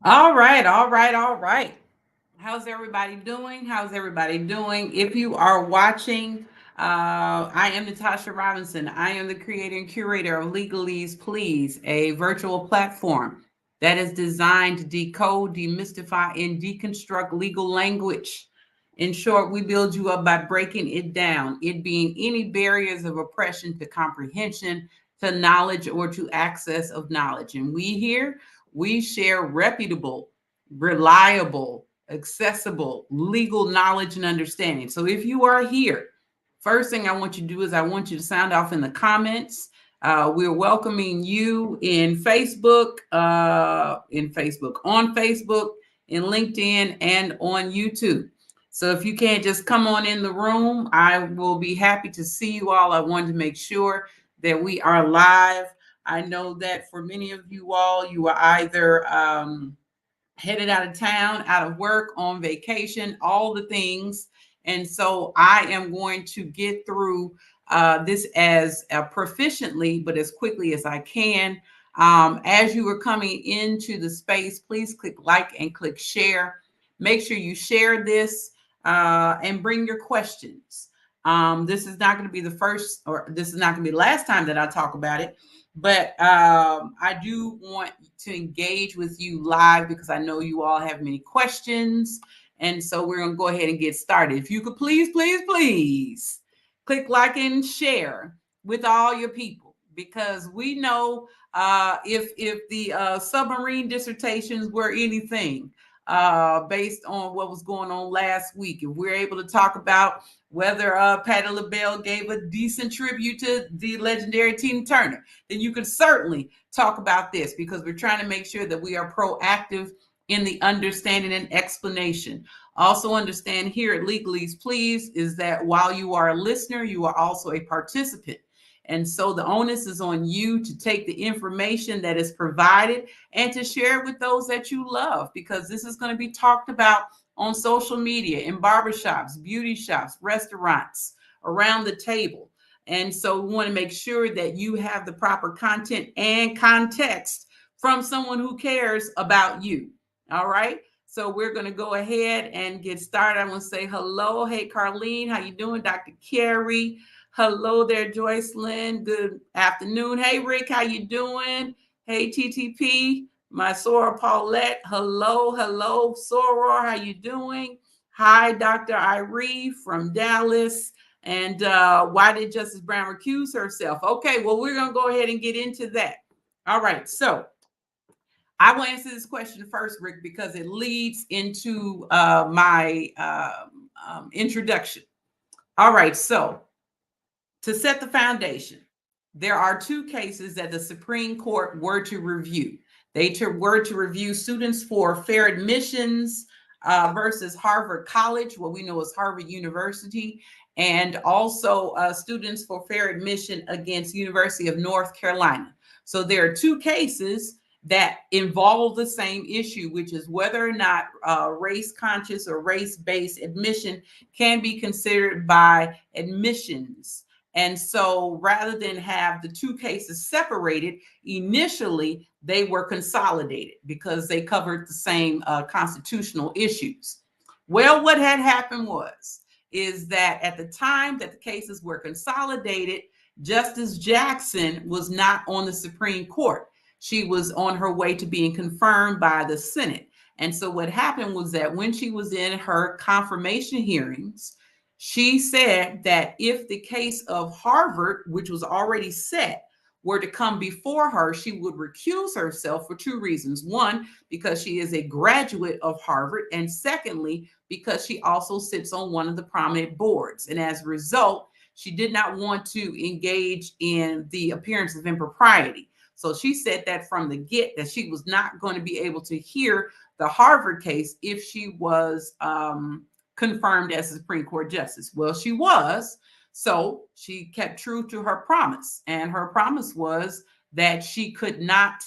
All right, all right, all right. How's everybody doing? How's everybody doing? If you are watching, I am Natasha Robinson. I am the creator and curator of Legaleaze Please, a virtual platform that is designed to decode, demystify, and deconstruct legal language. In short, we build you up by breaking it down, it being any barriers of oppression to comprehension, to knowledge, or to access of knowledge. And we here, we share reputable, reliable, accessible legal knowledge and understanding. So if you are here, first thing I want you to do is I want you to sound off in the comments. We're welcoming you on Facebook, in LinkedIn, and on YouTube. So if you can't just come on in the room, I will be happy to see you all. I wanted to make sure that we are live. I know that for many of you all, you are either headed out of town, out of work, on vacation, all the things. And so I am going to get through this as proficiently, but as quickly as I can. As you are coming into the space, please click like and click share. Make sure you share this and bring your questions. This is not going to be the first, or this is not going to be the last time that I talk about it. But I do want to engage with you live because I know you all have many questions. And so we're going to go ahead and get started. If you could please, please, please click like and share with all your people, because we know if the submarine dissertations were anything based on what was going on last week, if we're able to talk about whether Patti LaBelle gave a decent tribute to the legendary Tina Turner, then you can certainly talk about this, because we're trying to make sure that we are proactive in the understanding and explanation. Also understand here at Legaleaze Please is that while you are a listener, you are also a participant. And so the onus is on you to take the information that is provided and to share it with those that you love, because this is going to be talked about on social media, in barbershops, beauty shops, restaurants, around the table. And so we want to make sure that you have the proper content and context from someone who cares about you. All right. So we're going to go ahead and get started. I want to say hello. Hey, Carlene, how you doing? Dr. Carrie. Hello there, Joycelyn. Good afternoon. Hey, Rick, how you doing? Hey, TTP. My Sora Paulette. Hello, hello, Sora. How you doing? Hi, Dr. Irene from Dallas. And why did Justice Brown recuse herself? Okay, well, we're going to go ahead and get into that. All right, so I will answer this question first, Rick, because it leads into my introduction. All right, so to set the foundation, there are two cases that the Supreme Court were to review. They were to review students for fair admissions versus Harvard College, what we know as Harvard University, and also students for fair admission against University of North Carolina. So there are two cases that involve the same issue, which is whether or not race conscious or race based admission can be considered by admissions. And so rather than have the two cases separated, initially they were consolidated because they covered the same constitutional issues. Well, what had happened is that at the time that the cases were consolidated, Justice Jackson was not on the Supreme Court. She was on her way to being confirmed by the Senate. And so what happened was that when she was in her confirmation hearings, she said that if the case of Harvard, which was already set, were to come before her, she would recuse herself for two reasons. One, because she is a graduate of Harvard, and secondly, because she also sits on one of the prominent boards. And as a result, she did not want to engage in the appearance of impropriety. So she said that from the get, that she was not going to be able to hear the Harvard case if she was confirmed as a Supreme Court justice. Well, she was. So she kept true to her promise. And her promise was that she could not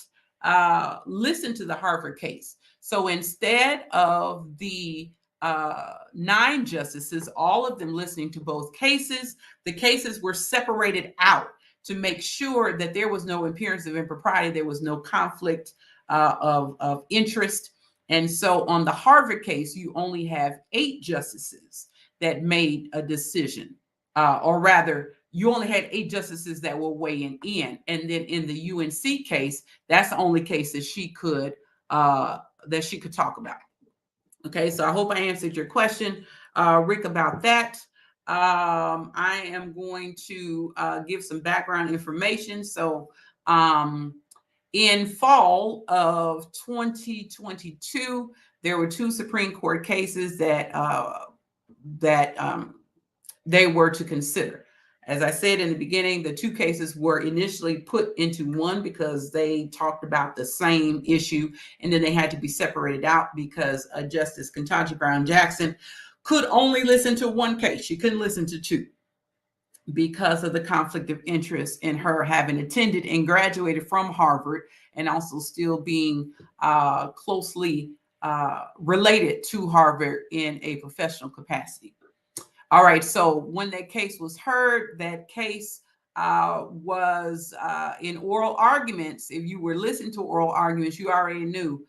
listen to the Harvard case. So instead of the 9 justices, all of them listening to both cases, the cases were separated out to make sure that there was no appearance of impropriety, there was no conflict of interest. And so on the Harvard case, you only have 8 justices that made a decision, or rather, you only had 8 justices that were weighing in. And then in the UNC case, that's the only case that she could talk about. Okay, so I hope I answered your question, Rick, about that. I am going to give some background information. So in fall of 2022, there were 2 Supreme Court cases that they were to consider. As I said in the beginning, the 2 cases were initially put into one because they talked about the same issue, and then they had to be separated out because Justice Ketanji Brown Jackson could only listen to one case. She couldn't listen to 2 because of the conflict of interest in her having attended and graduated from Harvard, and also still being closely related to Harvard in a professional capacity. All right, so when that case was heard, that case was in oral arguments. If you were listening to oral arguments, you already knew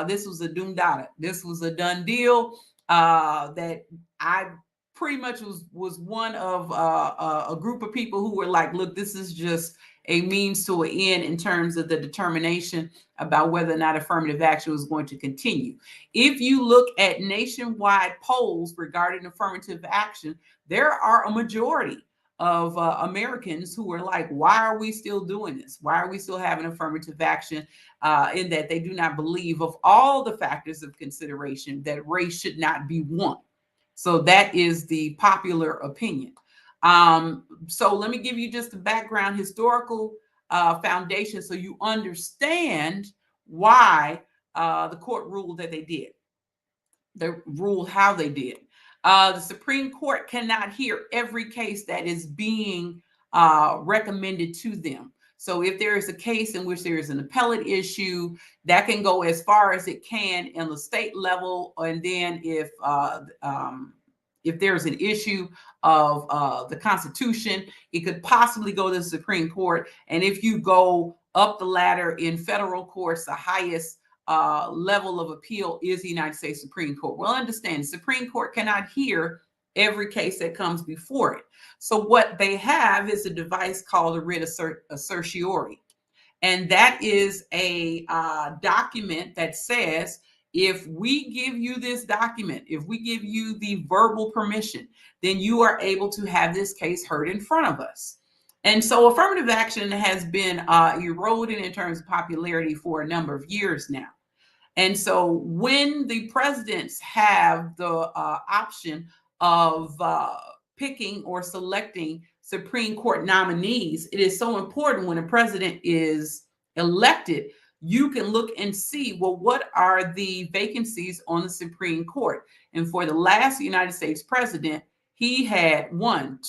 this was a doom data. This was a done deal. That I pretty much was one of a group of people who were like, look, this is just a means to an end in terms of the determination about whether or not affirmative action was going to continue. If you look at nationwide polls regarding affirmative action, there are a majority of Americans who are like, why are we still doing this? Why are we still having affirmative action? In that they do not believe, of all the factors of consideration, that race should not be one. So that is the popular opinion. So let me give you just the background historical foundation so you understand why the court ruled that they did. They ruled how they did. The Supreme Court cannot hear every case that is being recommended to them. So if there is a case in which there is an appellate issue, that can go as far as it can in the state level. And then if there's an issue of the Constitution, it could possibly go to the Supreme Court. And if you go up the ladder in federal courts, the highest level of appeal is the United States Supreme Court. Well, understand, the Supreme Court cannot hear every case that comes before it. So what they have is a device called a writ of certiorari. And that is a document that says, if we give you this document, if we give you the verbal permission, then you are able to have this case heard in front of us. And so affirmative action has been eroding in terms of popularity for a number of years now. And so when the presidents have the option of picking or selecting Supreme Court nominees, it is so important when a president is elected, you can look and see, well, what are the vacancies on the Supreme Court? And for the last United States president, he had 3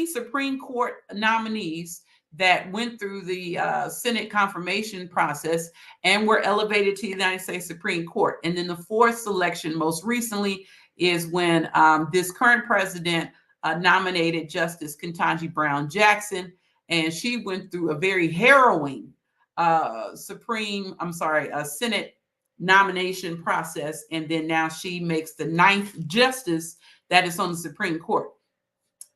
Supreme Court nominees that went through the Senate confirmation process and were elevated to the United States Supreme Court. And then the 4th selection, most recently, is when this current president nominated Justice Ketanji Brown Jackson, and she went through a very harrowing Senate nomination process, and then now she makes the 9th justice that is on the Supreme Court.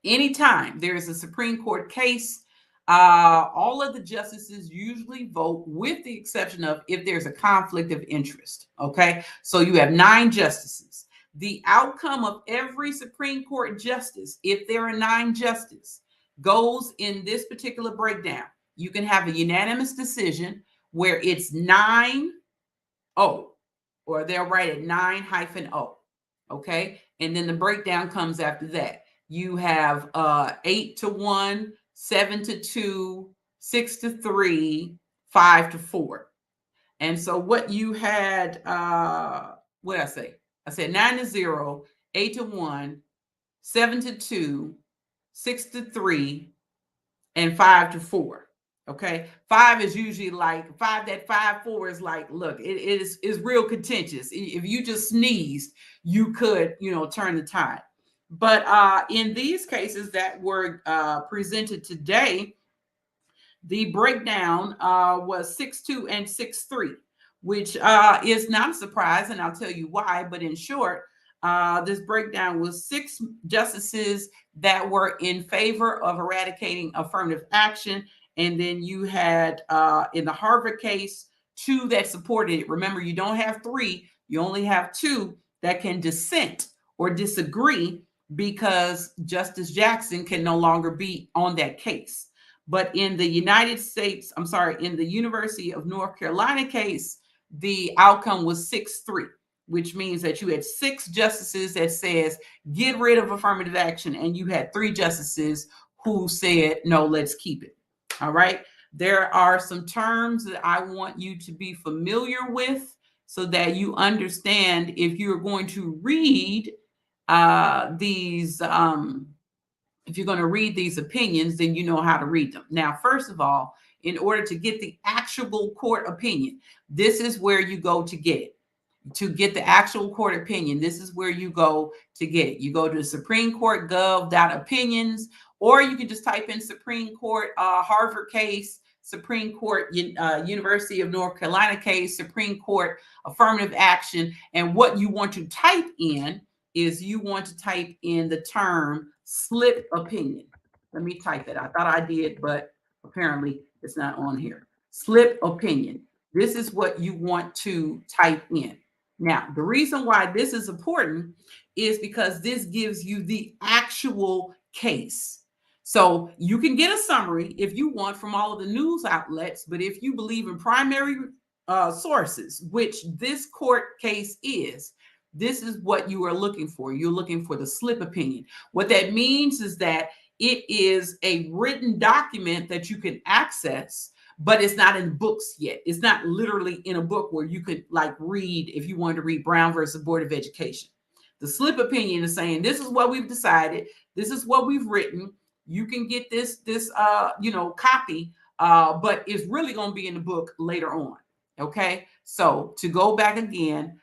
Anytime there is a Supreme Court case, all of the justices usually vote, with the exception of if there's a conflict of interest. Okay, so you have 9 justices. The outcome of every Supreme Court justice, if there are 9 justices, goes in this particular breakdown. You can have a unanimous decision where it's 9-0, or they'll write it 9-0. Okay, and then the breakdown comes after that. You have 8-1, 7-2, 6-3, 5-4. And so what you had, what did I say? I said 9-0, 8-1, 7-2, 6-3, and 5-4. Okay, 5 is usually like 5. That 5-4 is like, look, it is real contentious. If you just sneezed, you could, turn the tide. But in these cases that were presented today, the breakdown was 6-2 and 6-3, which is not a surprise, and I'll tell you why. But in short, this breakdown was 6 justices that were in favor of eradicating affirmative action. And then you had, in the Harvard case, 2 that supported it. Remember, you don't have 3, you only have 2 that can dissent or disagree, because Justice Jackson can no longer be on that case. But in the United States, I'm sorry, in the University of North Carolina case, the outcome was 6-3, which means that you had 6 justices that says get rid of affirmative action, and you had 3 justices who said no, let's keep it. All right. There are some terms that I want you to be familiar with so that you understand, if you're going to read these if you're going to read these opinions, then you know how to read them. Now, first of all, in order to get the actual court opinion, this is where you go to get it. To get the actual court opinion, this is where you go to get it. You go to Supreme Court gov.opinions, or you can just type in Supreme Court Harvard case, Supreme Court University of North Carolina case, Supreme Court affirmative action. And what you want to type in is you want to type in the term slip opinion. Let me type it. I thought I did, but apparently it's not on here. Slip opinion. This is what you want to type in. Now, the reason why this is important is because this gives you the actual case. So you can get a summary if you want from all of the news outlets, but if you believe in primary sources, which this court case is, this is what you are looking for. You're looking for the slip opinion. What that means is that it is a written document that you can access, but it's not in books yet. It's not literally in a book where you could like read if you wanted to read Brown versus Board of Education. The slip opinion is saying, this is what we've decided. This is what we've written. You can get this copy, but it's really going to be in the book later on. Okay. So to go back again,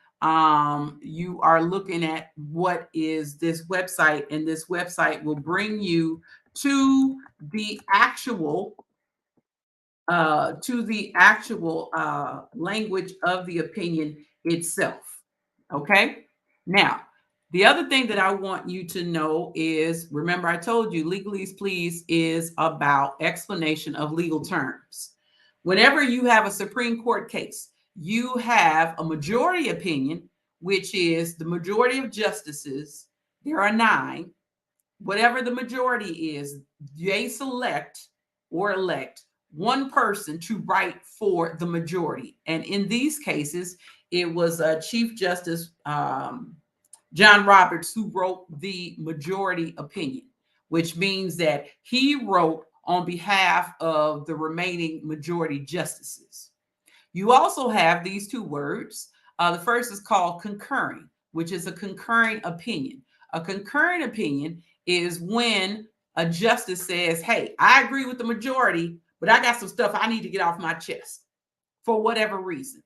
you are looking at what is this website, and this website will bring you to the actual language of the opinion itself. Okay. Now, the other thing that I want you to know is, remember I told you Legaleaze Please is about explanation of legal terms. Whenever you have a Supreme Court case, you have a majority opinion, which is the majority of justices. There are 9. Whatever the majority is, they select or elect one person to write for the majority. And in these cases, it was Chief Justice John Roberts who wrote the majority opinion, which means that he wrote on behalf of the remaining majority justices. You also have these 2 words. The first is called concurring, which is a concurring opinion. A concurring opinion is when a justice says, hey, I agree with the majority, but I got some stuff I need to get off my chest for whatever reason.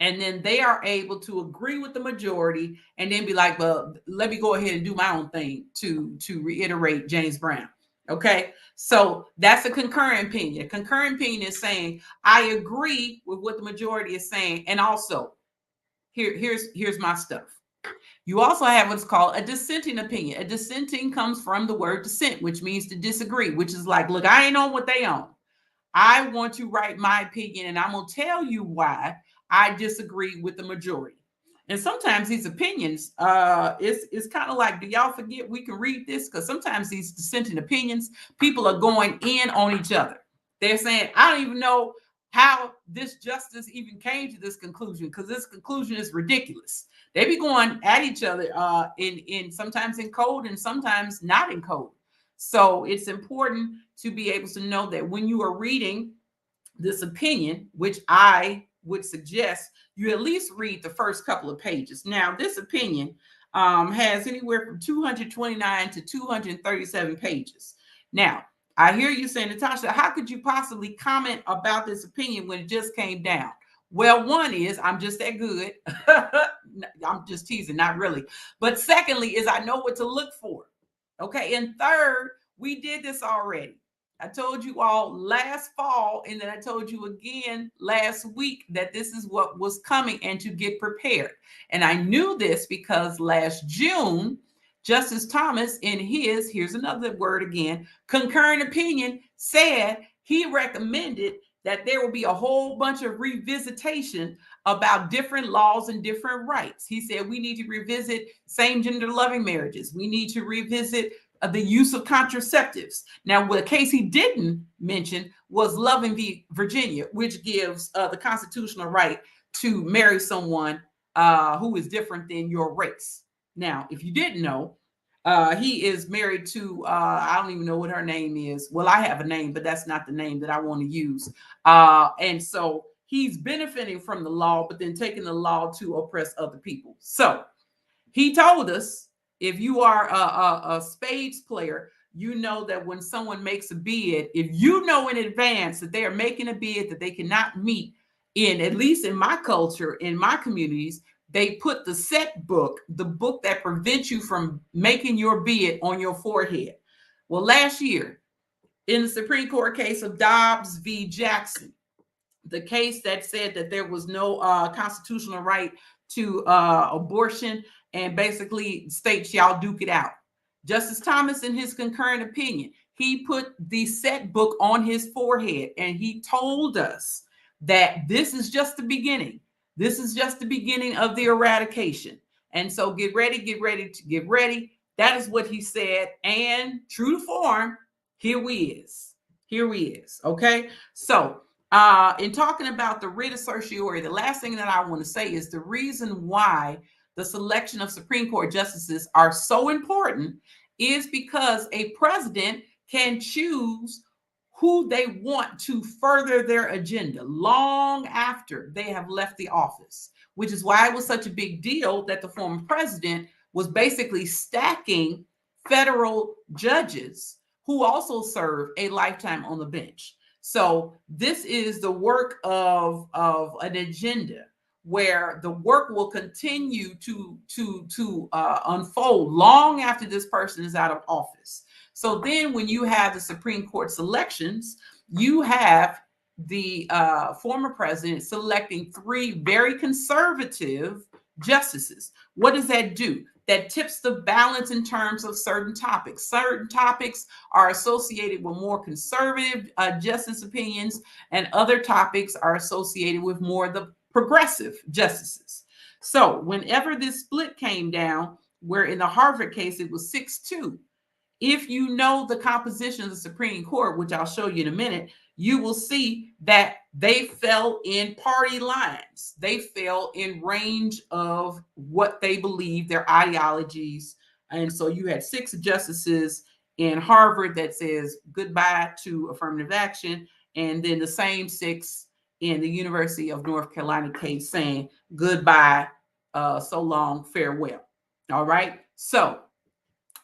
And then they are able to agree with the majority and then be like, well, let me go ahead and do my own thing to reiterate James Brown. Okay. So that's a concurrent opinion. A concurrent opinion is saying, I agree with what the majority is saying. And also here's my stuff. You also have what's called a dissenting opinion. A dissenting comes from the word dissent, which means to disagree, which is like, look, I ain't on what they on. I want to write my opinion, and I'm going to tell you why I disagree with the majority. And sometimes these opinions, it's kind of like, do y'all forget we can read this? Because sometimes these dissenting opinions, people are going in on each other. They're saying, I don't even know how this justice even came to this conclusion, because this conclusion is ridiculous. They be going at each other in sometimes in code and sometimes not in code. So it's important to be able to know that when you are reading this opinion, which I would suggest you at least read the first couple of pages. Now, this opinion has anywhere from 229 to 237 pages. Now, I hear you saying, Natasha, how could you possibly comment about this opinion when it just came down? Well, one is I'm just that good. I'm just teasing, not really. But secondly is I know what to look for. Okay. And third, we did this already. I told you all last fall, and then I told you again last week that this is what was coming and to get prepared. And I knew this because last June, Justice Thomas, in his, here's another word again, concurrent opinion, said he recommended that there will be a whole bunch of revisitation about different laws and different rights. He said we need to revisit same gender loving marriages. We need to revisit the use of contraceptives. Now, what case he didn't mention was Loving v. Virginia, which gives the constitutional right to marry someone who is different than your race. Now, if you didn't know, he is married to, I don't even know what her name is. Well, I have a name, but that's not the name that I want to use. And so he's benefiting from the law, but then taking the law to oppress other people. So he told us, if you are a spades player, you know that when someone makes a bid, if you know in advance that they are making a bid that they cannot meet, in at least in my culture, in my communities, they put the set book, the book that prevents you from making your bid, on your forehead. Well, last year, in the Supreme Court case of Dobbs v. Jackson, the case that said that there was no constitutional right to abortion, and basically states y'all duke it out. Justice Thomas, in his concurrent opinion, he put the set book on his forehead, and he told us that this is just the beginning. This is just the beginning of the eradication. And so get ready, get ready to get ready. That is what he said. And true to form, here we is. Here we is. Okay. So in talking about the writ of certiorari, the last thing that I want to say is the reason why the selection of Supreme Court justices are so important is because a president can choose who they want to further their agenda long after they have left the office, which is why it was such a big deal that the former president was basically stacking federal judges who also serve a lifetime on the bench. So this is the work of an agenda where the work will continue to unfold long after this person is out of office. So then when you have the Supreme Court selections, you have the former president selecting 3 very conservative justices. What does that do? That tips the balance in terms of certain topics. Certain topics are associated with more conservative justice opinions, and other topics are associated with more the progressive justices. So whenever this split came down, where in the Harvard case it was 6-2, if you know the composition of the Supreme Court, which I'll show you in a minute, you will see that they fell in party lines. They fell in range of what they believe, their ideologies. And so you had 6 justices in Harvard that says goodbye to affirmative action, and then the same 6 in the University of North Carolina case saying goodbye, so long, farewell. All right. So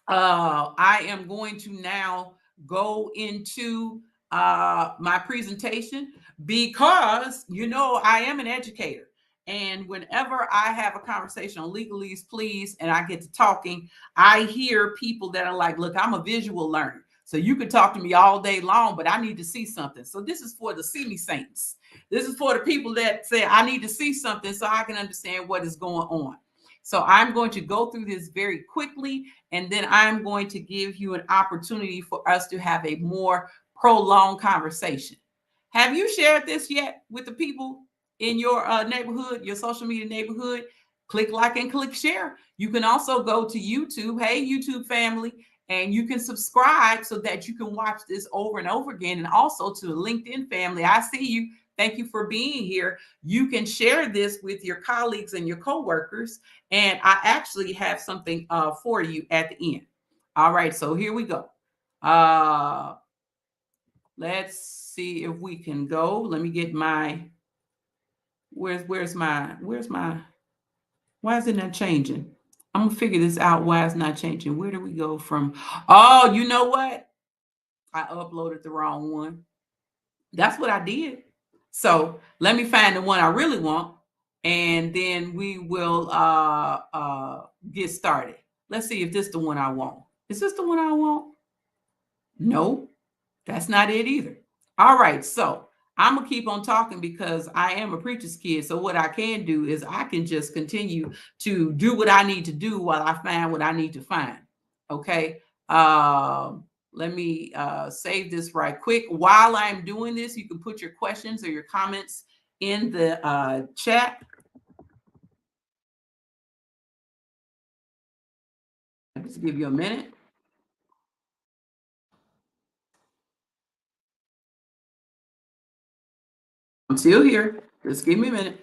I am going to now go into my presentation because, you know, I am an educator. And whenever I have a conversation on Legaleaze Please and I get to talking, I hear people that are like, look, I'm a visual learner. So you can talk to me all day long, but I need to see something. So this is for the see me saints. This is for the people that say, I need to see something so I can understand what is going on. So I'm going to go through this very quickly, and then I'm going to give you an opportunity for us to have a more prolonged conversation. Have you shared this yet with the people in your neighborhood, your social media neighborhood? Click like and click share. You can also go to YouTube. Hey, YouTube family. And you can subscribe so that you can watch this over and over again. And also to the LinkedIn family. I see you. Thank you for being here. You can share this with your colleagues and your coworkers. And I actually have something for you at the end. All right, so here we go. Let's see if we can go. Let me get my, where's my, why is it not changing? I'm gonna figure this out. Why it's not changing? Where do we go from? Oh, you know what? I uploaded the wrong one. That's what I did. So let me find the one I really want, and then we will get started. Let's see if this is the one I want. Is this the one I want? No. That's not it either. All right, so I'm gonna keep on talking because I am a preacher's kid. So what I can do is I can just continue to do what I need to do while I find what I need to find. Okay. Let me save this right quick. While I'm doing this, you can put your questions or your comments in the chat. Just give you a minute. I'm still here. Just give me a minute.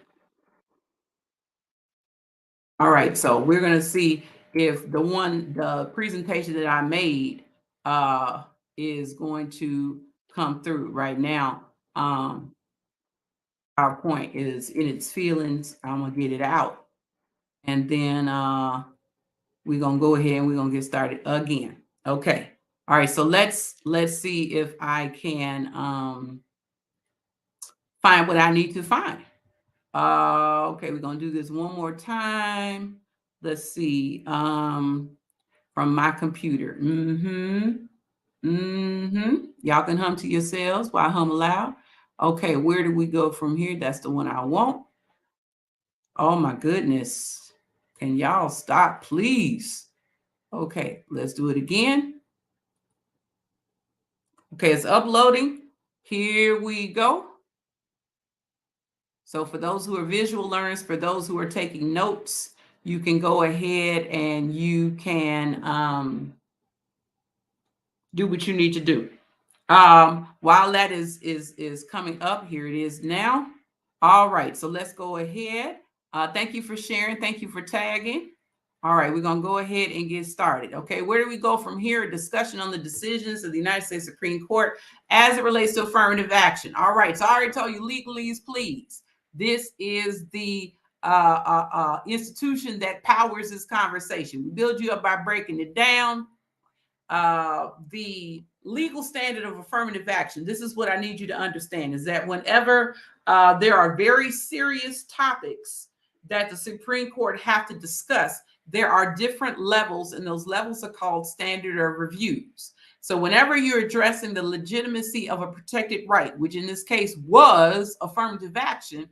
All right, so we're going to see if the presentation that I made is going to come through right now. PowerPoint is in its feelings. I'm going to get it out. And then we're going to go ahead and we're going to get started again. Okay. All right, so let's see if I can find what I need to find. Okay, we're going to do this one more time. Let's see. From my computer. Y'all can hum to yourselves while I hum aloud. Okay, where do we go from here? That's the one I want. Oh my goodness. Can y'all stop, please? Okay, let's do it again. Okay, it's uploading. Here we go. So for those who are visual learners, for those who are taking notes, you can go ahead and you can do what you need to do. While that is coming up, here it is now. All right, so let's go ahead. Thank you for sharing. Thank you for tagging. All right, we're going to go ahead and get started. Okay, where do we go from here? A discussion on the decisions of the United States Supreme Court as it relates to affirmative action. All right, so I already told you, Legaleaze Please. This is the institution that powers this conversation. We build you up by breaking it down. The legal standard of affirmative action, this is what I need you to understand, is that whenever there are very serious topics that the Supreme Court have to discuss, there are different levels, and those levels are called standard of reviews. So whenever you're addressing the legitimacy of a protected right, which in this case was affirmative action,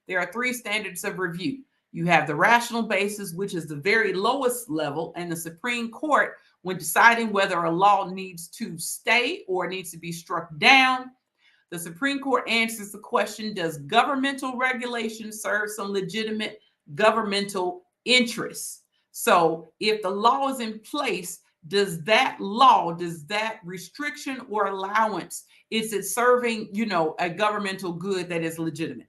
there are three standards of review. You have the rational basis, which is the very lowest level, and the Supreme Court, when deciding whether a law needs to stay or needs to be struck down, the Supreme Court answers the question, does governmental regulation serve some legitimate governmental interests? So if the law is in place, does that law, does that restriction or allowance, is it serving, a governmental good that is legitimate?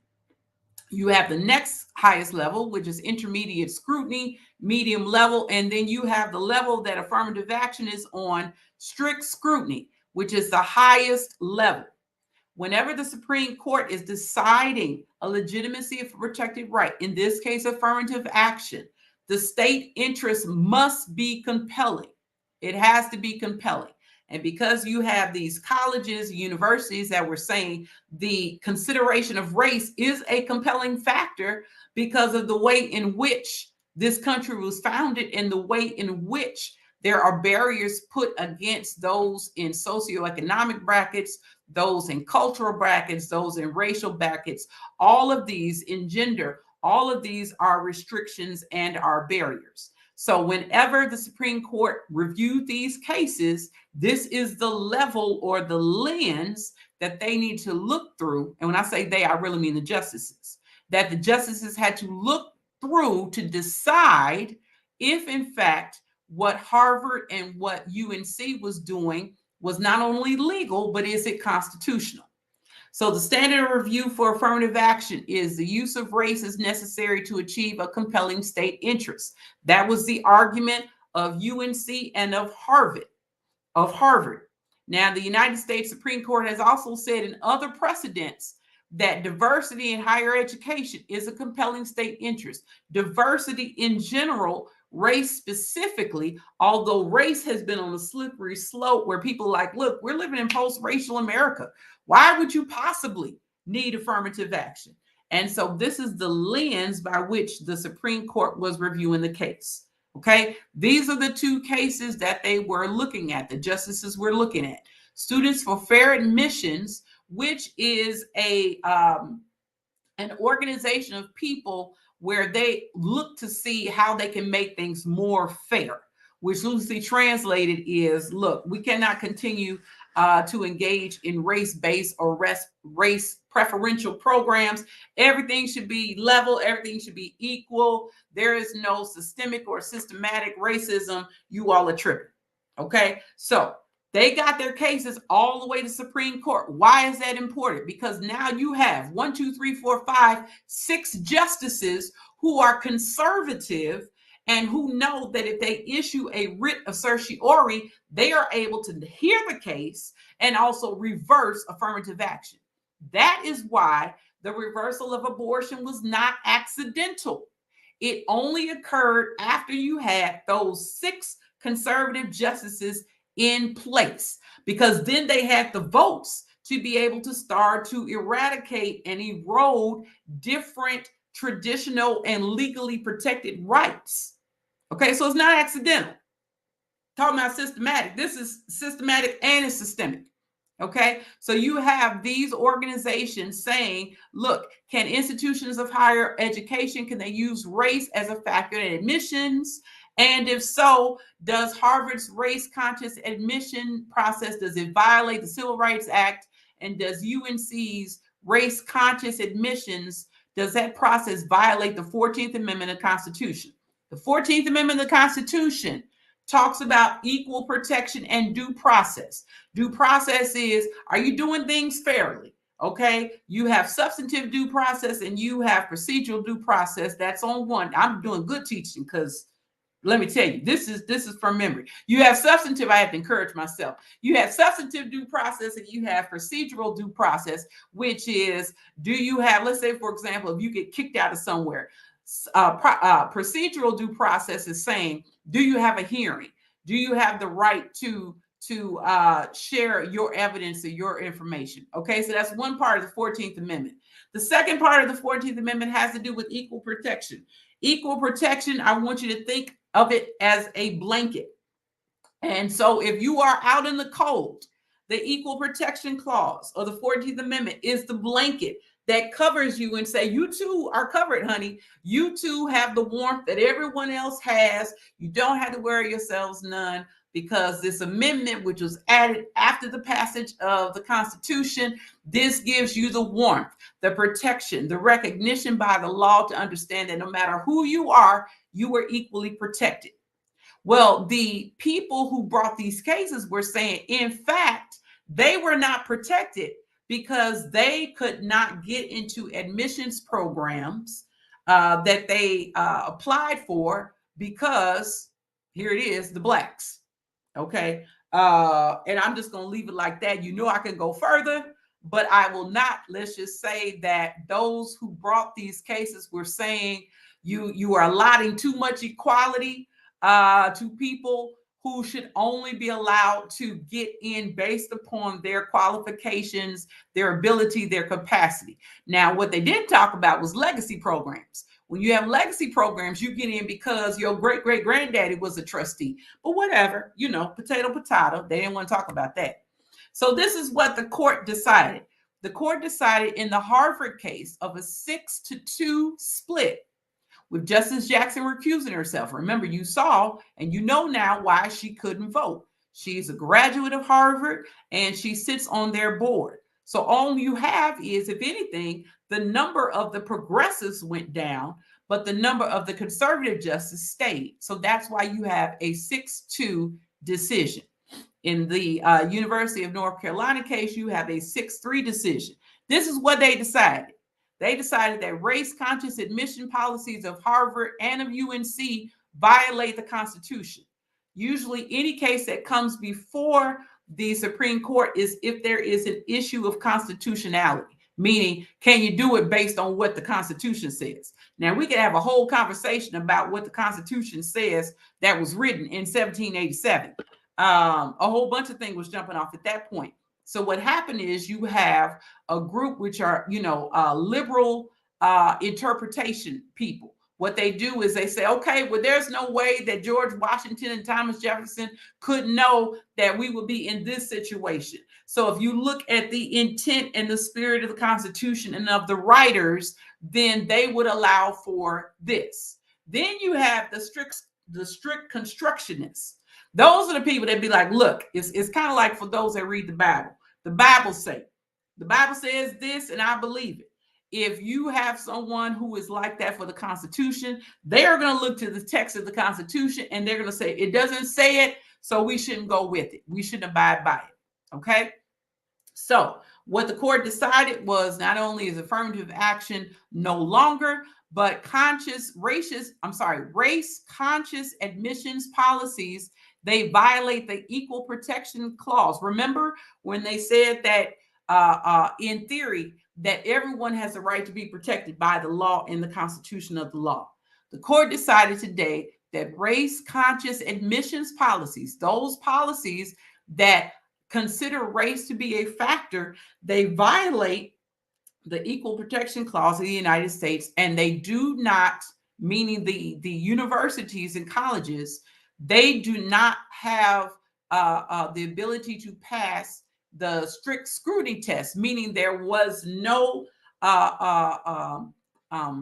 You have the next highest level, which is intermediate scrutiny, medium level, and then you have the level that affirmative action is on, strict scrutiny, which is the highest level. Whenever the Supreme Court is deciding a legitimacy of a protected right, in this case, affirmative action, the state interest must be compelling. It has to be compelling. And because you have these colleges, universities that were saying the consideration of race is a compelling factor because of the way in which this country was founded and the way in which there are barriers put against those in socioeconomic brackets, those in cultural brackets, those in racial brackets, all of these in gender, all of these are restrictions and are barriers. So whenever the Supreme Court reviewed these cases, this is the level or the lens that they need to look through. And when I say they, I really mean the justices, that the justices had to look through to decide if, in fact, what Harvard and what UNC was doing was not only legal, but is it constitutional? So the standard of review for affirmative action is the use of race is necessary to achieve a compelling state interest. That was the argument of UNC and of Harvard. Now, the United States Supreme Court has also said in other precedents that diversity in higher education is a compelling state interest. Diversity in general, race specifically, although race has been on a slippery slope where people are like, look, we're living in post-racial America. Why would you possibly need affirmative action? And so this is the lens by which the Supreme Court was reviewing the case. Okay, these are the two cases that they were looking at, the justices were looking at. Students for Fair Admissions, which is an organization of people where they look to see how they can make things more fair, which loosely translated is, look, we cannot continue to engage in race-based or race preferential programs. Everything should be level. Everything should be equal. There is no systemic or systematic racism. You all are tripping. Okay, so they got their cases all the way to Supreme Court. Why is that important? Because now you have 6 justices who are conservative and who know that if they issue a writ of certiorari, they are able to hear the case and also reverse affirmative action. That is why the reversal of abortion was not accidental. It only occurred after you had those 6 conservative justices in place, because then they had the votes to be able to start to eradicate and erode different traditional and legally protected rights. Okay, so it's not accidental. Talking about systematic, this is systematic and it's systemic. Okay, so you have these organizations saying, look, can institutions of higher education, can they use race as a factor in admissions? And if so, does Harvard's race conscious admission process, does it violate the Civil Rights Act? And does UNC's race conscious admissions, does that process violate the 14th Amendment of the Constitution? The 14th Amendment of the Constitution talks about equal protection and due process. Due process is, are you doing things fairly? Okay, you have substantive due process and you have procedural due process. That's on one. I'm doing good teaching because let me tell you, this is from memory. You have substantive, I have to encourage myself. You have substantive due process and you have procedural due process, which is, do you have, let's say, for example, if you get kicked out of somewhere, procedural due process is saying, do you have a hearing? Do you have the right to share your evidence or your information? Okay, so that's one part of the 14th Amendment. The second part of the 14th Amendment has to do with equal protection. Equal protection, I want you to think of it as a blanket. And so if you are out in the cold, the Equal Protection Clause or the 14th Amendment is the blanket that covers you and say, you too are covered, honey. You too have the warmth that everyone else has. You don't have to worry yourselves none, because this amendment, which was added after the passage of the Constitution, this gives you the warmth, the protection, the recognition by the law to understand that no matter who you are equally protected. Well, the people who brought these cases were saying, in fact, they were not protected because they could not get into admissions programs that they applied for because, here it is, the blacks. Okay. And I'm just going to leave it like that. You know, I can go further, but I will not. Let's just say that those who brought these cases were saying you are allotting too much equality to people who should only be allowed to get in based upon their qualifications, their ability, their capacity. Now, what they didn't talk about was legacy programs. When you have legacy programs, you get in because your great-great-granddaddy was a trustee. But whatever, you know, potato, potato. They didn't want to talk about that. So this is what the court decided. The court decided in the Harvard case of a 6-2 split, with Justice Jackson recusing herself. Remember, you saw and you know now why she couldn't vote. She's a graduate of Harvard and she sits on their board. So all you have is, if anything, the number of the progressives went down, but the number of the conservative justices stayed. So that's why you have a 6-2 decision. In the University of North Carolina case, you have a 6-3 decision. This is what they decided. They decided that race-conscious admission policies of Harvard and of UNC violate the Constitution. Usually, any case that comes before the Supreme Court is if there is an issue of constitutionality, meaning, can you do it based on what the Constitution says? Now, we could have a whole conversation about what the Constitution says that was written in 1787. A whole bunch of things was jumping off at that point. So what happened is you have a group which are, liberal interpretation people what they do is they say, okay, well, there's no way that George Washington and Thomas Jefferson could know that we would be in this situation. So if you look at the intent and the spirit of the Constitution and of the writers, then they would allow for this. Then you have the strict constructionists. Those are the people that be like, look, it's kind of like for those that read the Bible. The Bible says this, and I believe it. If you have someone who is like that for the Constitution, they are going to look to the text of the Constitution and they're going to say, it doesn't say it, so we shouldn't go with it. We shouldn't abide by it. Okay? So what the court decided was not only is affirmative action no longer, but race conscious admissions policies, they violate the Equal Protection Clause. Remember when they said that in theory, that everyone has the right to be protected by the law and the Constitution of the law. The court decided today that race-conscious admissions policies, those policies that consider race to be a factor, they violate the Equal Protection Clause of the United States, and they do not, meaning the universities and colleges, they do not have the ability to pass the strict scrutiny test, meaning there was no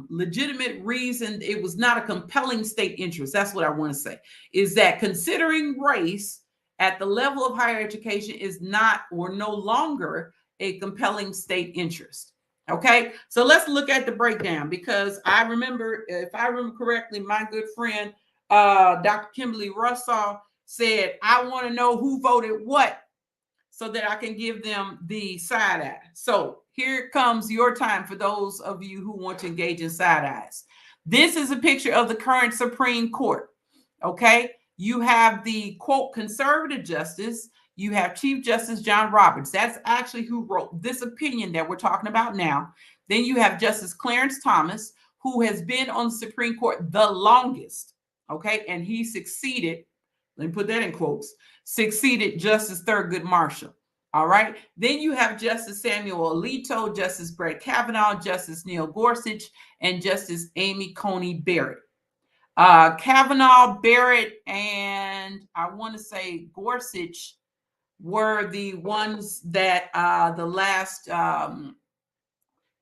legitimate reason. It was not a compelling state interest. That's what I want to say, is that considering race at the level of higher education is not or no longer a compelling state interest. Okay, so let's look at the breakdown, because I remember, if I remember correctly, my good friend, Dr. Kimberly Russell said, I want to know who voted what so that I can give them the side eye. So here comes your time for those of you who want to engage in side eyes. This is a picture of the current Supreme Court. Okay, you have the quote conservative justice. You have Chief Justice John Roberts. That's actually who wrote this opinion that we're talking about now. Then you have Justice Clarence Thomas, who has been on the Supreme Court the longest. Okay, and he succeeded, let me put that in quotes, succeeded Justice Thurgood Marshall. All right. Then you have Justice Samuel Alito, Justice Brett Kavanaugh, Justice Neil Gorsuch, and Justice Amy Coney Barrett. Kavanaugh, Barrett, and I want to say Gorsuch were the ones that the last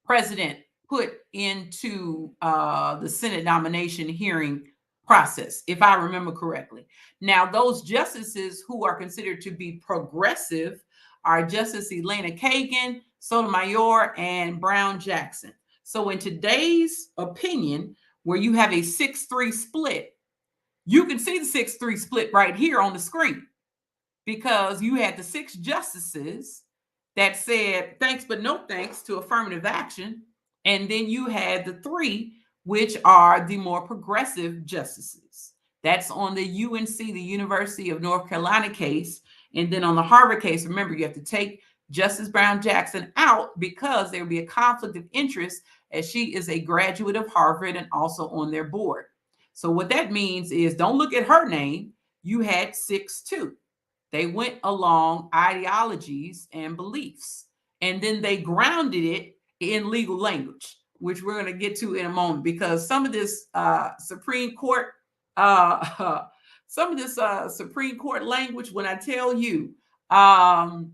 president put into the Senate nomination hearing process, if I remember correctly. Now, those justices who are considered to be progressive are Justice Elena Kagan, Sotomayor, and Brown Jackson. So in today's opinion, where you have a 6-3 split, you can see the 6-3 split right here on the screen, because you had the 6 justices that said thanks but no thanks to affirmative action, and then you had the 3 which are the more progressive justices. That's on the UNC, the University of North Carolina case. And then on the Harvard case, remember, you have to take Justice Brown Jackson out because there will be a conflict of interest, as she is a graduate of Harvard and also on their board. So what that means is, don't look at her name. You had 6-2. They went along ideologies and beliefs, and then they grounded it in legal language, which we're going to get to in a moment, because some of this Supreme Court Supreme Court language, when I tell you, some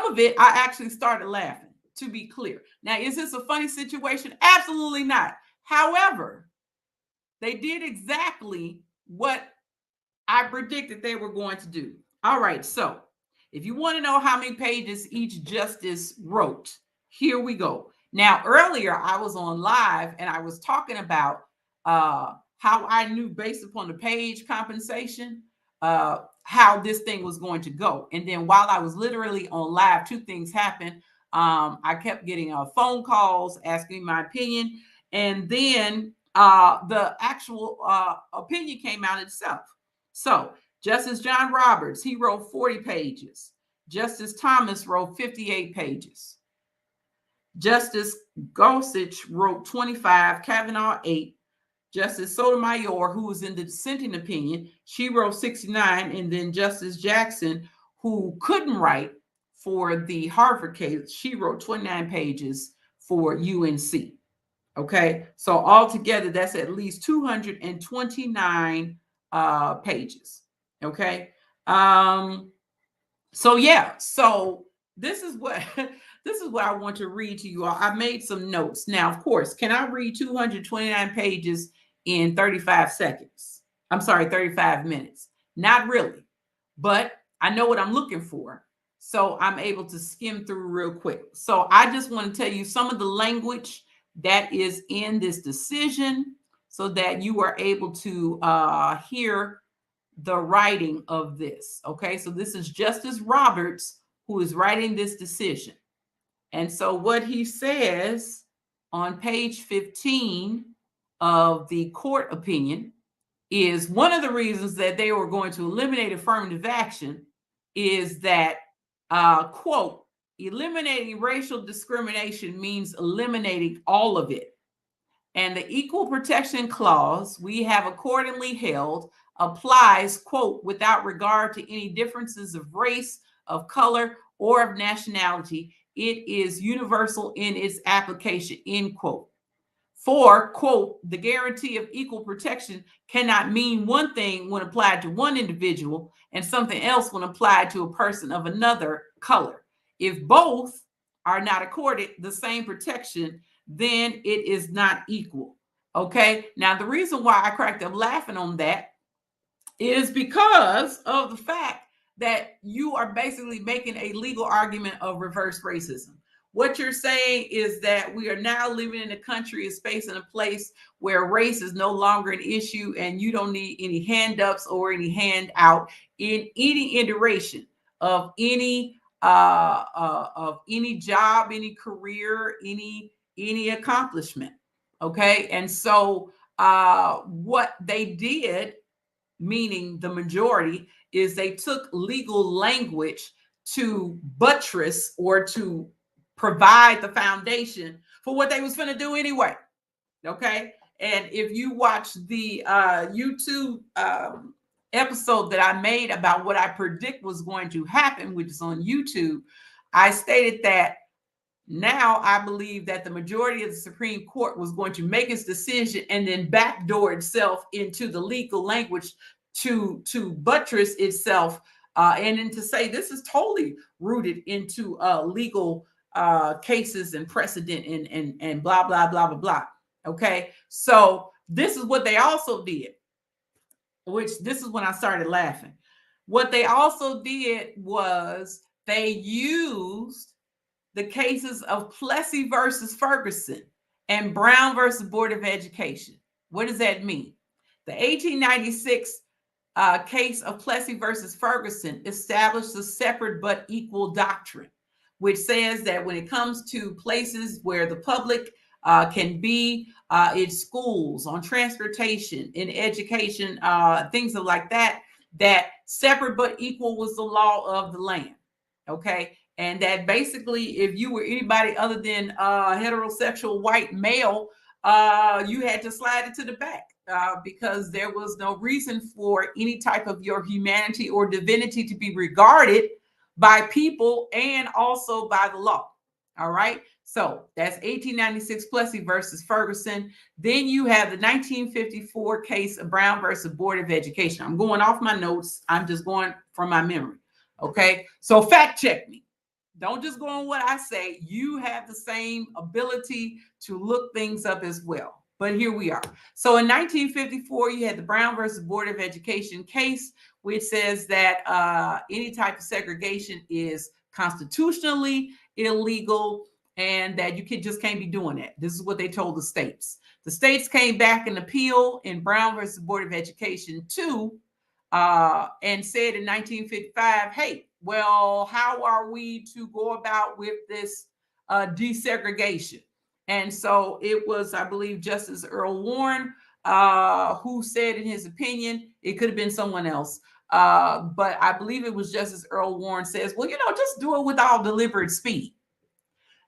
of it, I actually started laughing, to be clear. Now, is this a funny situation? Absolutely not. However, they did exactly what I predicted they were going to do. All right, so if you want to know how many pages each justice wrote, here we go. Now, earlier I was on live and I was talking about how I knew, based upon the page compensation, how this thing was going to go. And then while I was literally on live, 2 things happened. I kept getting phone calls asking my opinion, and then the actual opinion came out itself. So Justice John Roberts, he wrote 40 pages. Justice Thomas wrote 58 pages. Justice Gorsuch wrote 25, Kavanaugh 8. Justice Sotomayor, who was in the dissenting opinion, she wrote 69. And then Justice Jackson, who couldn't write for the Harvard case, she wrote 29 pages for UNC. Okay, so altogether, that's at least 229 pages. Okay, so yeah, so this is what this is what I want to read to you all. I made some notes. Now, of course, can I read 229 pages in 35 seconds? I'm sorry, 35 minutes. Not really, but I know what I'm looking for. So I'm able to skim through real quick. So I just want to tell you some of the language that is in this decision so that you are able to hear the writing of this. Okay, so this is Justice Roberts who is writing this decision. And so what he says on page 15 of the court opinion is one of the reasons that they were going to eliminate affirmative action is that, quote, eliminating racial discrimination means eliminating all of it. And the Equal Protection Clause, we have accordingly held, applies, quote, without regard to any differences of race, of color, or of nationality. It is universal in its application, end quote. For, quote, the guarantee of equal protection cannot mean one thing when applied to one individual and something else when applied to a person of another color. If both are not accorded the same protection, then it is not equal. Okay. Now, the reason why I cracked up laughing on that is because of the fact that you are basically making a legal argument of reverse racism. What you're saying is that we are now living in a country, a space, and a place where race is no longer an issue, and you don't need any hand-ups or any handout in any iteration of any job, any career, any accomplishment. Okay, and so what they did, meaning the majority, is they took legal language to buttress or to provide the foundation for what they was going to do anyway. Okay, and if you watch the YouTube episode that I made about what I predict was going to happen, which is on YouTube, I stated that now I believe that the majority of the Supreme Court was going to make its decision and then backdoor itself into the legal language to buttress itself, and then to say this is totally rooted into legal cases and precedent and blah blah blah blah blah. Okay, so this is what they also did, which this is when I started laughing. What they also did was they used the cases of Plessy versus Ferguson and Brown versus Board of Education. What does that mean? The 1896 case of Plessy versus Ferguson established a separate but equal doctrine, which says that when it comes to places where the public can be, in schools, on transportation, in education, things like that, that separate but equal was the law of the land. Okay, and that basically, if you were anybody other than heterosexual white male, you had to slide it to the back because there was no reason for any type of your humanity or divinity to be regarded by people and also by the law. All right. So that's 1896 Plessy versus Ferguson. Then you have the 1954 case of Brown versus Board of Education. I'm going off my notes. I'm just going from my memory. Okay. So fact check me. Don't just go on what I say. You have the same ability to look things up as well. But here we are. So in 1954, you had the Brown versus Board of Education case, which says that any type of segregation is constitutionally illegal and that you just can't be doing that. This is what they told the states. The states came back and appealed in Brown versus Board of Education 2 and said in 1955, hey, well, how are we to go about with this desegregation? And so it was, I believe, Justice Earl Warren who said in his opinion, it could have been someone else, but I believe it was Justice Earl Warren says, well, just do it with all deliberate speed.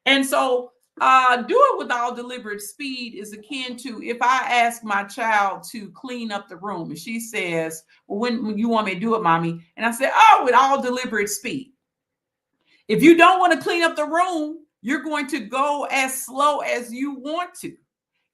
And so do it with all deliberate speed is akin to if I ask my child to clean up the room and she says, well, when you want me to do it, mommy? And I said, oh, with all deliberate speed. If you don't want to clean up the room, you're going to go as slow as you want to.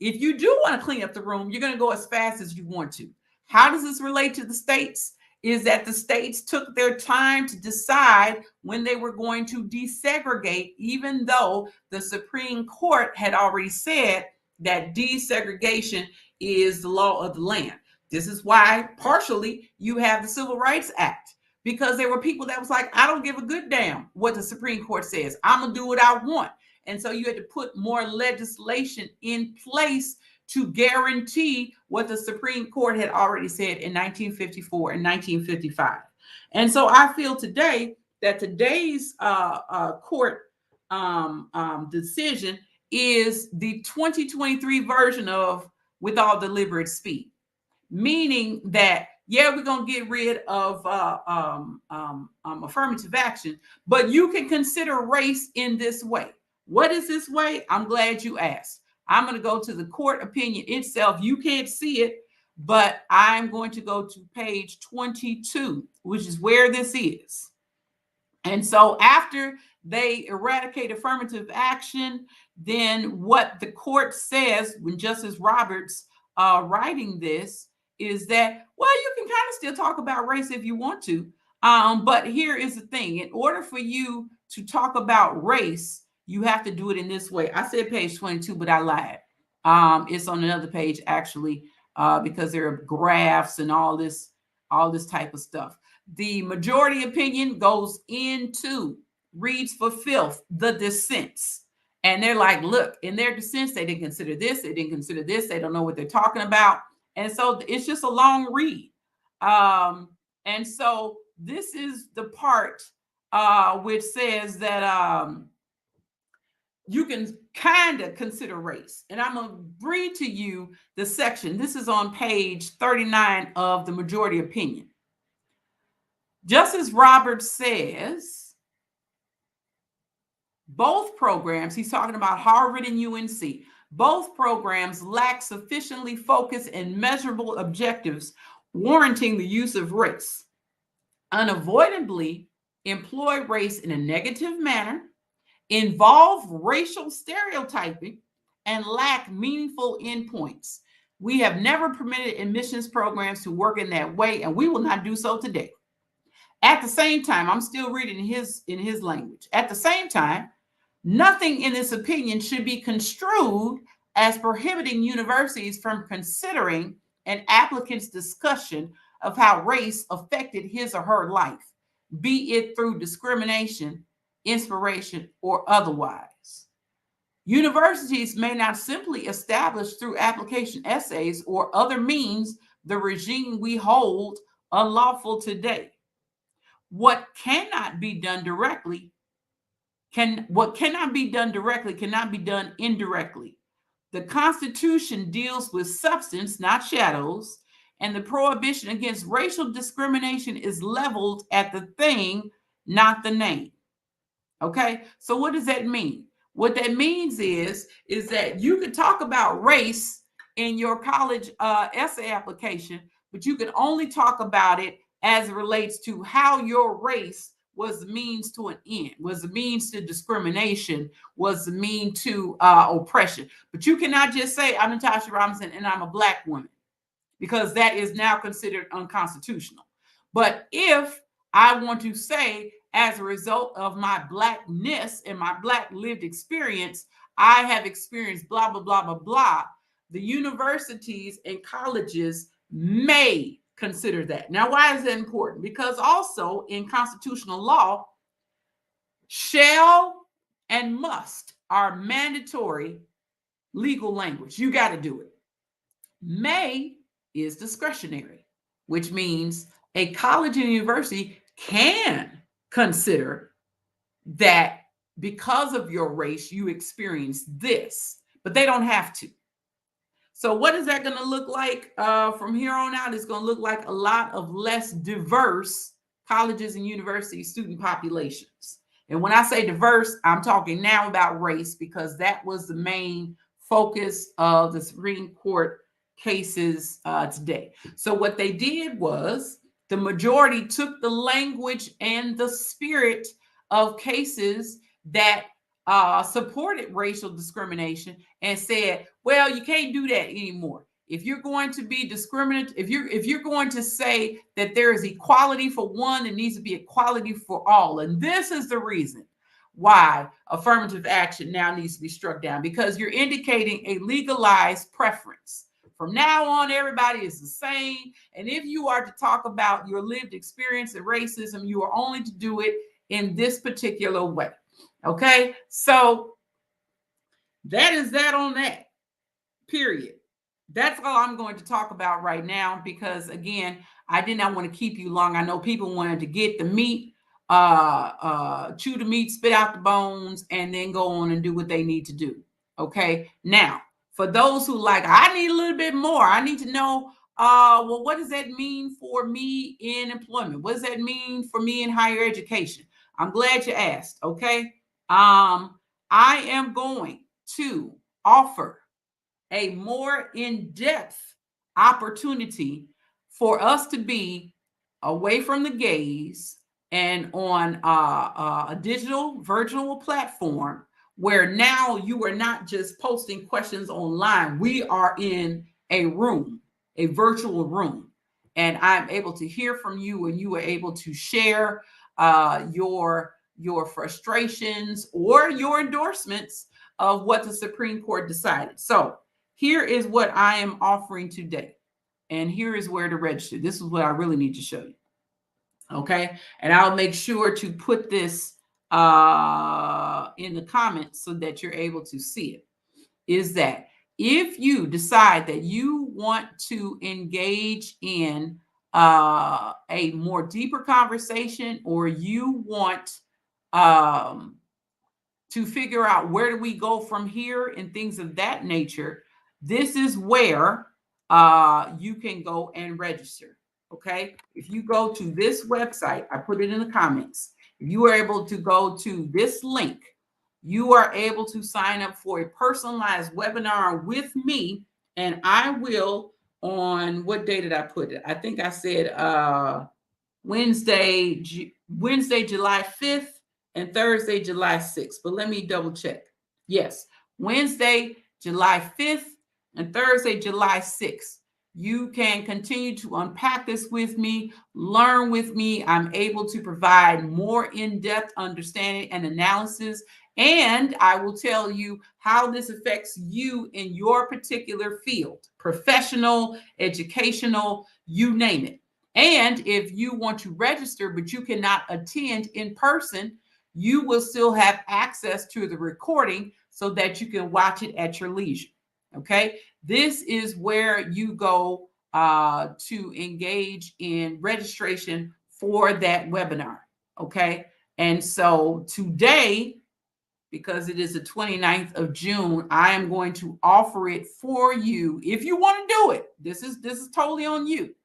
If you do want to clean up the room, you're going to go as fast as you want to. How does this relate to the states? Is that the states took their time to decide when they were going to desegregate, even though the Supreme Court had already said that desegregation is the law of the land. This is why partially you have the Civil Rights Act, because there were people that was like, I don't give a good damn what the Supreme Court says. I'm going to do what I want. And so you had to put more legislation in place to guarantee what the Supreme Court had already said in 1954 and 1955. And so I feel today that today's court decision is the 2023 version of with all deliberate speed, meaning that, yeah, we're going to get rid of affirmative action, but you can consider race in this way. What is this way? I'm glad you asked. I'm going to go to the court opinion itself. You can't see it, but I'm going to go to page 22, which is where this is. And so after they eradicate affirmative action, then what the court says when Justice Roberts writing this is that, well, you can kind of still talk about race if you want to. But here is the thing. In order for you to talk about race, you have to do it in this way. I said page 22, but I lied. It's on another page, actually, because there are graphs and all this type of stuff. The majority opinion goes into, reads for filth, the dissents. And they're like, look, in their dissents, they didn't consider this. They didn't consider this. They don't know what they're talking about. And so it's just a long read. And so this is the part which says that you can kind of consider race. And I'm going to read to you the section. This is on page 39 of the majority opinion. Justice Roberts says, both programs, he's talking about Harvard and UNC, both programs lack sufficiently focused and measurable objectives warranting the use of race, unavoidably employ race in a negative manner, involve racial stereotyping, and lack meaningful endpoints. We have never permitted admissions programs to work in that way, and we will not do so today. At the same time, I'm still reading in his language. At the same time, nothing in this opinion should be construed as prohibiting universities from considering an applicant's discussion of how race affected his or her life, be it through discrimination, inspiration, or otherwise. Universities may not simply establish through application essays or other means the regime we hold unlawful today. What cannot be done directly cannot be done indirectly. The Constitution deals with substance, not shadows, and the prohibition against racial discrimination is leveled at the thing, not the name. Okay, so what does that mean? What that means is that you could talk about race in your college essay application, but you can only talk about it as it relates to how your race was the means to an end, was the means to discrimination, was the mean to oppression. But you cannot just say, I'm Natasha Robinson and I'm a Black woman, because that is now considered unconstitutional. But if I want to say, as a result of my Blackness and my Black lived experience, I have experienced blah, blah, blah, blah, blah, the universities and colleges may consider that. Now, why is that important? Because also in constitutional law, shall and must are mandatory legal language. You got to do it. May is discretionary, which means a college and university can consider that because of your race, you experience this, but they don't have to. So what is that going to look like from here on out? It's going to look like a lot of less diverse colleges and university student populations. And when I say diverse, I'm talking now about race, because that was the main focus of the Supreme Court cases today. So what they did was the majority took the language and the spirit of cases that supported racial discrimination and said, well, you can't do that anymore. If you're going to be discriminate, if you're going to say that there is equality for one, there needs to be equality for all. And this is the reason why affirmative action now needs to be struck down, because you're indicating a legalized preference. From now on, everybody is the same. And if you are to talk about your lived experience of racism, you are only to do it in this particular way. Okay, so that is that on that, period. That's all I'm going to talk about right now, because again, I did not want to keep you long. I know people wanted to get the meat, chew the meat, spit out the bones, and then go on and do what they need to do. Okay, now for those who like, I need a little bit more. I need to know, well, what does that mean for me in employment? What does that mean for me in higher education? I'm glad you asked. Okay, I am going to offer a more in-depth opportunity for us to be away from the gaze and on a digital virtual platform, where now you are not just posting questions online. We are in a room, a virtual room, and I'm able to hear from you, and you are able to share your frustrations or your endorsements of what the Supreme Court decided. So here is what I am offering today, and here is where to register. This is what I really need to show you. Okay, and I'll make sure to put this in the comments so that you're able to see it. Is that if you decide that you want to engage in a more deeper conversation, or you want to figure out where do we go from here and things of that nature, this is where you can go and register. Okay, if you go to this website, I put it in the comments. If you are able to go to this link, you are able to sign up for a personalized webinar with me, and I will, on what day did I put it? I think I said Wednesday, July 5th and Thursday, July 6th. But let me double check. Yes, Wednesday, July 5th and Thursday, July 6th. You can continue to unpack this with me, learn with me. I'm able to provide more in-depth understanding and analysis, and I will tell you how this affects you in your particular field, professional, educational, you name it. And if you want to register, but you cannot attend in person, you will still have access to the recording so that you can watch it at your leisure. Okay, this is where you go to engage in registration for that webinar. Okay, and so today, because it is the 29th of June, I am going to offer it for you. If you want to do it, this is totally on you.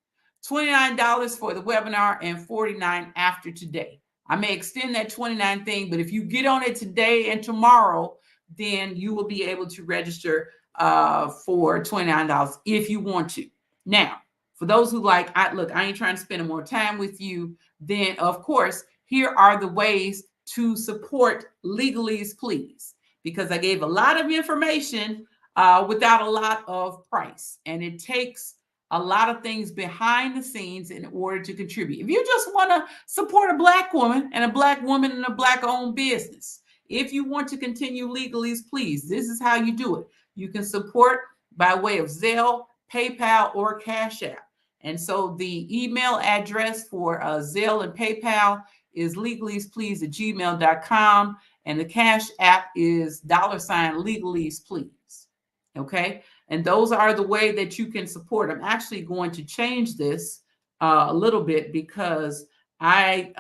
$29 for the webinar and $49 after today. I may extend that $29 thing, but if you get on it today and tomorrow, then you will be able to register for $29 if you want to. Now, for those who like, I ain't trying to spend more time with you, then of course, here are the ways to support Legaleaze Please, because I gave a lot of information without a lot of price, and it takes a lot of things behind the scenes in order to contribute. If you just want to support a Black woman and a Black woman in a Black-owned business, if you want to continue Legaleaze Please, this is how you do it. You can support by way of Zelle, PayPal, or Cash App. And so the email address for Zelle and PayPal is legalazeplease@gmail.com, and the Cash App is $Legaleaze Please. Okay, and those are the way that you can support. I'm actually going to change this a little bit, because I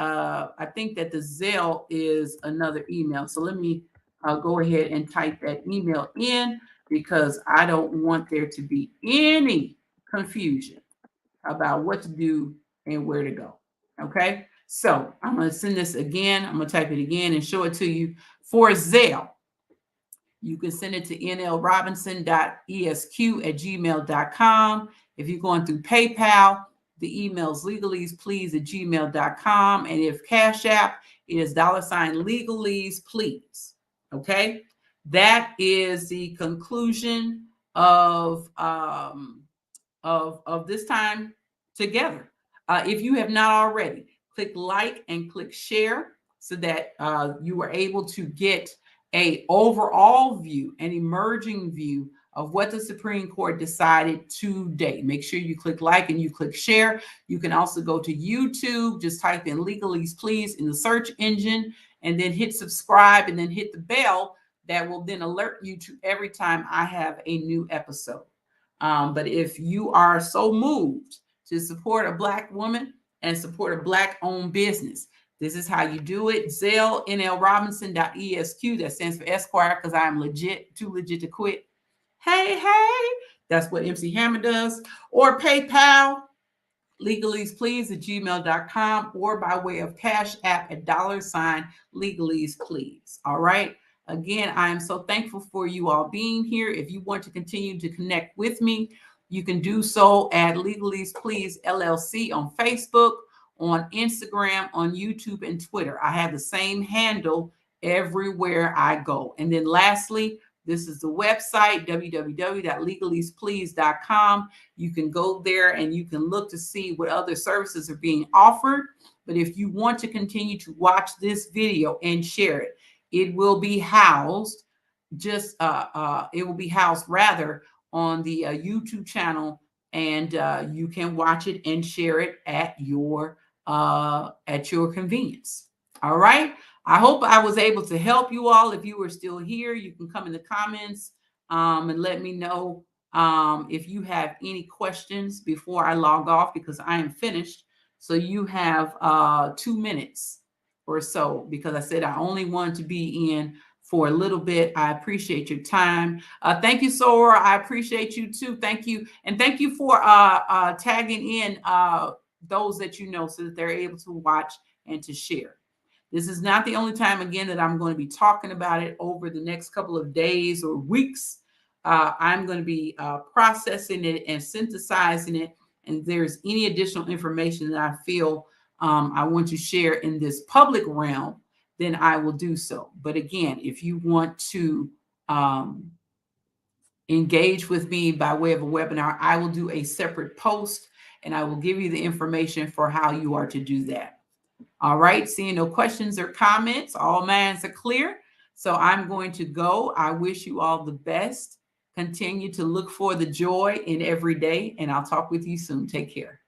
think that the Zelle is another email. So let me go ahead and type that email in, because I don't want there to be any confusion about what to do and where to go. Okay, so I'm going to send this again. I'm going to type it again and show it to you. For Zelle, you can send it to nlrobinson.esq@gmail.com. If you're going through PayPal, the email is legalazeplease@gmail.com. And if Cash App, it is $Legaleaze Please. Okay, that is the conclusion of this time together. If you have not already, click like and click share so that you are able to get a overall view, an emerging view of what the Supreme Court decided today. Make sure you click like and you click share. You can also go to YouTube, just type in Legaleaze Please in the search engine, and then hit subscribe and then hit the bell that will then alert you to every time I have a new episode. But if you are so moved to support a Black woman and support a Black-owned business, this is how you do it. Zelle, nlrobinson.esq, that stands for Esquire, because I am legit, too legit to quit. Hey, that's what MC Hammer does. Or PayPal, Legaleaze Please at gmail.com, or by way of Cash App at $Legaleaze Please. All right. Again, I am so thankful for you all being here. If you want to continue to connect with me, you can do so at Legaleaze Please LLC on Facebook, on Instagram, on YouTube, and Twitter. I have the same handle everywhere I go. And then lastly, this is the website, www.legalezeplease.com. You can go there and you can look to see what other services are being offered. But if you want to continue to watch this video and share it, it will be housed rather on the YouTube channel, and you can watch it and share it at your convenience. All right. I hope I was able to help you all. If you are still here, you can come in the comments and let me know if you have any questions before I log off, because I am finished. So you have 2 minutes or so, because I said I only wanted to be in for a little bit. I appreciate your time. Thank you, Sora. I appreciate you too. Thank you. And thank you for tagging in those that you know so that they're able to watch and to share. This is not the only time, again, that I'm going to be talking about it. Over the next couple of days or weeks, I'm going to be processing it and synthesizing it. And if there's any additional information that I feel I want to share in this public realm, then I will do so. But again, if you want to engage with me by way of a webinar, I will do a separate post and I will give you the information for how you are to do that. All right, seeing no questions or comments, all minds are clear. So I'm going to go. I wish you all the best. Continue to look for the joy in every day, and I'll talk with you soon. Take care.